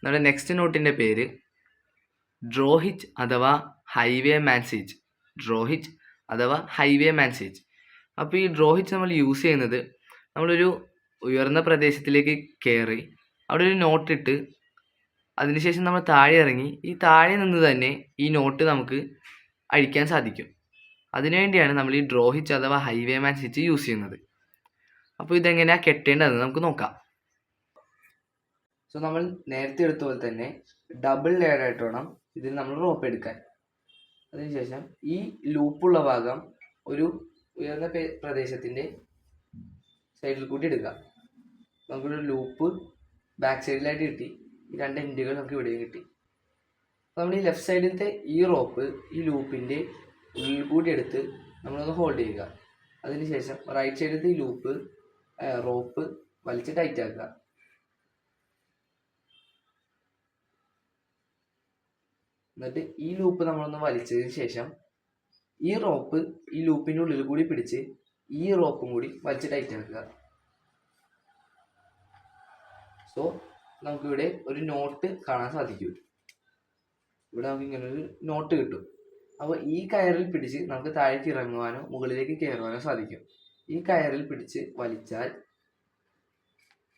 നമ്മുടെ നെക്സ്റ്റ് നോട്ടിൻ്റെ പേര് ഡ്രോഹിച്ച് അഥവാ ഹൈവേ മാൻസേജ്. ഡ്രോഹിച്ച് അഥവാ ഹൈവേ മാൻസേജ്. അപ്പോൾ ഈ ഡ്രോഹിച്ച് നമ്മൾ യൂസ് ചെയ്യുന്നത് നമ്മളൊരു ഉയർന്ന പ്രദേശത്തിലേക്ക് കയറി അവിടെ ഒരു നോട്ടിട്ട് അതിനുശേഷം നമ്മൾ താഴെ ഇറങ്ങി ഈ താഴെ നിന്ന് തന്നെ ഈ നോട്ട് നമുക്ക് അഴിക്കാൻ സാധിക്കും. അതിനുവേണ്ടിയാണ് നമ്മൾ ഈ ഡ്രോഹിച്ച് അഥവാ ഹൈവേ മാൻസേജ് യൂസ് ചെയ്യുന്നത്. അപ്പോൾ ഇതെങ്ങനെയാണ് കെട്ടേണ്ടതെന്ന് നമുക്ക് നോക്കാം. സോ നമ്മൾ നേരത്തെ എടുത്ത പോലെ തന്നെ ഡബിൾ ലെയർ ആയിട്ട് വേണം ഇതിൽ നമ്മൾ റോപ്പ് എടുക്കാൻ. അതിനുശേഷം ഈ ലൂപ്പുള്ള ഭാഗം ഒരു ഉയർന്ന പ്രദേശത്തിൻ്റെ സൈഡിൽ കൂടി എടുക്കുക. നമുക്കൊരു ലൂപ്പ് ബാക്ക് സൈഡിലായിട്ട് കിട്ടി. ഈ രണ്ട് എൻഡുകൾ നമുക്ക് ഇവിടെയും കിട്ടി. നമ്മൾ ഈ ലെഫ്റ്റ് സൈഡിലത്തെ ഈ റോപ്പ് ഈ ലൂപ്പിൻ്റെ ഉള്ളിൽ കൂടി എടുത്ത് നമ്മളൊന്ന് ഹോൾഡ് ചെയ്യുക. അതിനുശേഷം റൈറ്റ് സൈഡിലത്തെ ഈ റോപ്പ് വലിച്ച് ടൈറ്റ് ആക്കുക. എന്നിട്ട് ഈ ലൂപ്പ് നമ്മളൊന്ന് വലിച്ചതിന് ശേഷം ഈ റോപ്പ് ഈ ലൂപ്പിൻ്റെ ഉള്ളിൽ കൂടി പിടിച്ച് ഈ റോപ്പും കൂടി വലിച്ച് ടൈറ്റ് ആക്കുക. സോ നമുക്കിവിടെ ഒരു നോട്ട് കാണാൻ സാധിക്കും. ഇവിടെ നമുക്ക് ഇങ്ങനെ ഒരു നോട്ട് കിട്ടും. അപ്പോൾ ഈ കയറിൽ പിടിച്ച് നമുക്ക് താഴേക്ക് ഇറങ്ങുവാനോ മുകളിലേക്ക് കയറുവാനോ സാധിക്കും. ഈ കയറിൽ പിടിച്ച് വലിച്ചാൽ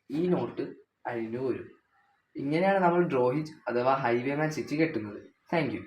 ഈ നോട്ട് അഴിഞ്ഞു പോരും. ഇങ്ങനെയാണ് നമ്മൾ ഡ്രോഹിച്ച് അഥവാ ഹൈവേ മാൻസേജ് കെട്ടുന്നത്. Thank you.